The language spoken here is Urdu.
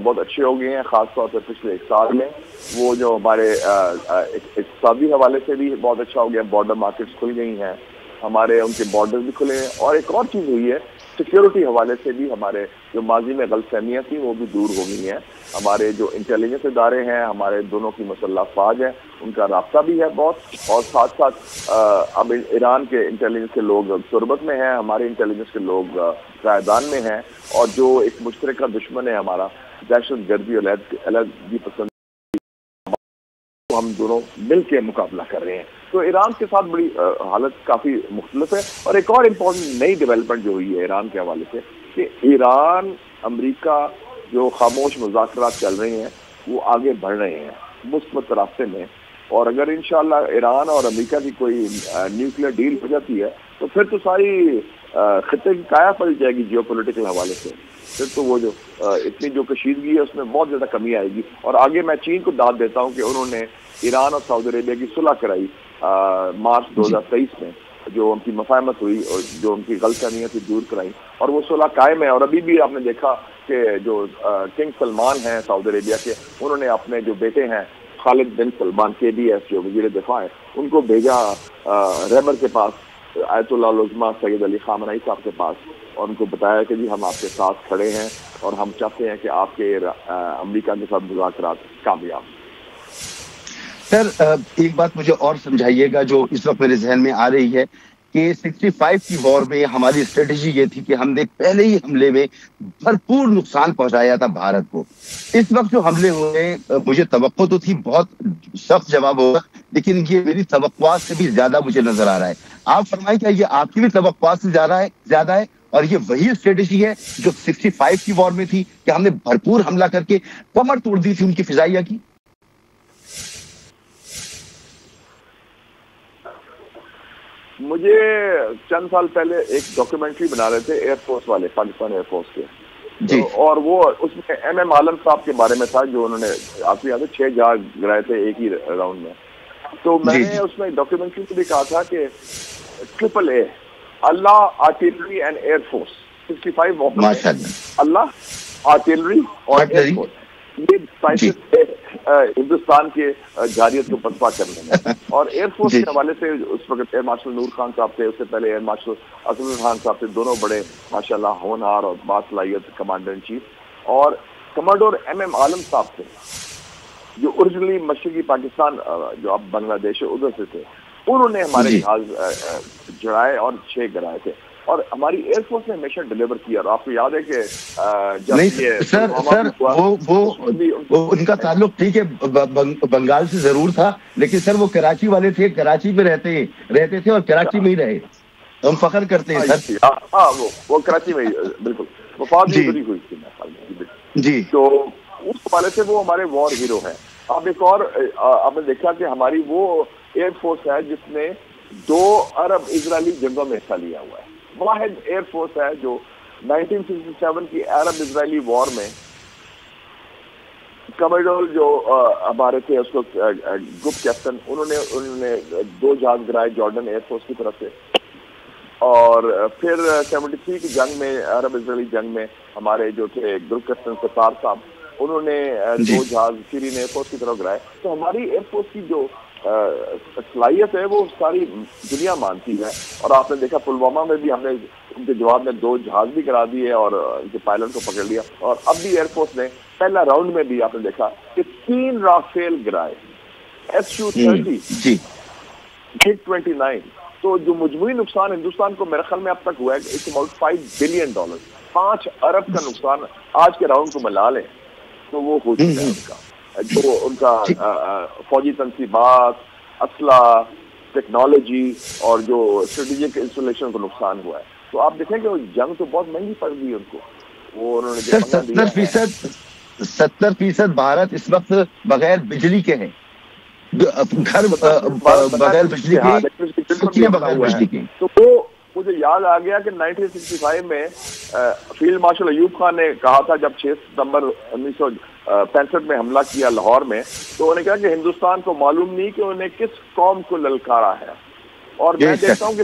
بہت اچھے ہو گئے ہیں، خاص طور پہ پچھلے ایک سال میں. وہ جو ہمارے اقتصادی حوالے سے بھی بہت اچھا ہو گیا، بارڈر مارکیٹس کھل گئی ہیں ہمارے، ان کے بارڈر بھی کھلے ہیں. اور ایک اور چیز ہوئی ہے، سیکیورٹی حوالے سے بھی ہمارے جو ماضی میں غلط فہمیاں تھیں وہ بھی دور ہو گئی ہیں. ہمارے جو انٹیلیجنس ادارے ہیں، ہمارے دونوں کی مسلح افواج ہیں، ان کا رابطہ بھی ہے بہت. اور ساتھ ساتھ اب ایران کے انٹیلیجنس کے لوگ تربت میں ہیں، ہمارے انٹیلیجنس کے لوگ قائدان میں ہیں. اور جو ایک مشترکہ دشمن ہے ہمارا دہشت گردی اور علیحدگی پسند، ہم دونوں مل کے مقابلہ کر رہے ہیں. تو ایران کے ساتھ بڑی حالت کافی مختلف ہے. اور ایک اور امپورٹنٹ نئی ڈیولپمنٹ جو ہوئی ہے ایران کے حوالے سے، کہ ایران امریکہ جو خاموش مذاکرات چل رہے ہیں وہ آگے بڑھ رہے ہیں مثبت راستے میں. اور اگر انشاءاللہ ایران اور امریکہ کی کوئی نیوکلیر ڈیل ہو جاتی ہے تو پھر تو ساری خطے کی کایا پلٹ جائے گی جیو پولیٹیکل حوالے سے. پھر تو وہ جو اتنی جو کشیدگی ہے اس میں بہت زیادہ کمی آئے گی. اور آگے میں چین کو داد دیتا ہوں کہ انہوں نے ایران اور سعودی عربیہ کی صلح کرائی مارچ 2023 میں، جو ان کی مفاہمت ہوئی اور جو ان کی غلط فہمیاں تھی دور کرائی، اور وہ صلح قائم ہے. اور ابھی بھی آپ نے دیکھا کہ جو کنگ سلمان ہیں سعودی عربیہ کے، انہوں نے اپنے جو بیٹے ہیں خالد بن سلمان KBS جو وزیر دفاع ہے، ان کو بھیجا رہبر کے پاس، آیت اللہ العظمیٰ سید علی خامنئی صاحب کے پاس، اور ان کو بتایا کہ جی ہم آپ کے ساتھ کھڑے ہیں اور ہم چاہتے ہیں کہ آپ کے امریکہ کے ساتھ مذاکرات کامیاب. سر ایک بات مجھے اور سمجھائیے گا جو اس وقت میرے ذہن میں آ رہی ہے کہ 65 کی وار میں ہماری اسٹریٹجی یہ تھی کہ ہم نے پہلے ہی حملے میں بھرپور نقصان پہنچایا تھا بھارت کو. اس وقت جو حملے ہوئے مجھے توقع تو تھی بہت سخت جواب ہوگا، لیکن یہ میری توقعات سے بھی زیادہ مجھے نظر آ رہا ہے. آپ فرمائیں کیا یہ آپ کی بھی توقعات سے زیادہ ہے اور یہ وہی اسٹریٹجی ہے جو 65 کی وار میں تھی کہ ہم نے بھرپور حملہ کر کے کمر توڑ دی تھی ان کی فضائیہ کی؟ مجھے چند سال پہلے ایک ڈاکیومنٹری بنا رہے تھے ایئر فورس والے، پاکستان ایئر فورس کے جی، اور وہ اس میں MM عالم صاحب کے بارے میں تھا جو انہوں نے آپ کو یاد ہے 6 جہاز گرائے تھے ایک ہی راؤنڈ میں. تو میں نے اس میں ڈاکیومنٹری میں بھی کہا تھا کہ AAA Allah artillery and air force 65 Allah artillery اور ایئر فورس، یہ ہندوستان کے جارحیت کو پسپا کرنے میں. اور ایئر فورس کے حوالے سے اس وقت ایئر مارشل نور خان صاحب تھے، اس سے پہلے ایئر مارشل اسد خان صاحب تھے، دونوں بڑے ماشاءاللہ ہونہار اور باصلاحیت کمانڈر ان چیف. اور کمانڈر MM عالم صاحب تھے جو اوریجنلی مشرقی پاکستان جو اب بنگلہ دیش ہے ادھر سے تھے. انہوں نے ہمارے جہاز جڑائے اور 6 گرائے تھے. اور ہماری ایئر فورس نے ہمیشہ ڈیلیور کیا. اور آپ کو یاد ہے کہ سر وہ ان کا تعلق ٹھیک ہے بنگال سے ضرور تھا، لیکن سر وہ کراچی والے تھے، کراچی میں رہتے تھے اور کراچی میں ہی رہے. ہم فخر کرتے ہیں سر. ہاں وہ کراچی میں بالکل وفات بھی بری ہوئی تھی جی. تو اس حوالے سے وہ ہمارے وار ہیرو ہیں. اب ایک اور آپ نے دیکھا کہ ہماری وہ ایئر فورس ہے جس نے 2 عرب اسرائیلی جنگوں میں حصہ لیا ہوا ہے. واحد ایئر فورس ہے جو 1967 کی عرب اسرائیلی وار میں کمرڈول جو ہمارے تھے اس کو گروپ کیپٹن، انہوں نے 2 جہاز گرائے جارڈن ایئر فورس کی طرف سے. اور پھر 73 کی جنگ میں عرب اسرائیلی جنگ میں ہمارے جو تھے گروپ کیپٹن ستار صاحب، انہوں نے 2 جہاز سیرین ایئر فورس کی طرف گرائے. تو ہماری ایئر فورس کی جو صلاحیت ہے وہ ساری دنیا مانتی ہے. اور آپ نے دیکھا پلوامہ میں بھی ہم نے ان کے جواب میں 2 جہاز بھی کرا دیے اور ان کے پائلٹ کو پکڑ لیا. اور اب بھی ایئر فورس نے پہلا راؤنڈ میں بھی آپ نے دیکھا کہ 3 رافیل گرائے Su-30 MiG-29. تو جو مجموعی نقصان ہندوستان کو میرے خیال میں اب تک ہوا ہے اٹس اباؤٹ $5 بلین. 5 ارب کا نقصان آج کے راؤنڈ کو ملا لیں تو وہ ہو چکا ہے. ان کا جو ان کا فوجی تنصیبات، اسلحہ، ٹیکنالوجی اور جو اسٹریٹجک انسٹالیشن کو نقصان ہوا ہے. تو آپ دیکھیں کہ جنگ تو بہت مہنگی پڑ گئی ان کو. وہ انہوں نے 70% بھارت اس وقت بغیر بجلی کے ہیں، گھر بغیر بجلی کے، بغیر بجلی کے. تو وہ مجھے یاد آ گیا کہ 1965 میں فیلڈ مارشل ایوب خان نے کہا تھا جب 6 ستمبر 1965 میں حملہ کیا لاہور میں، تو انہوں نے کہا کہ ہندوستان کو معلوم نہیں کہ انہیں کس قوم کو للکارا ہے. اور میں دیکھتا ہوں کہ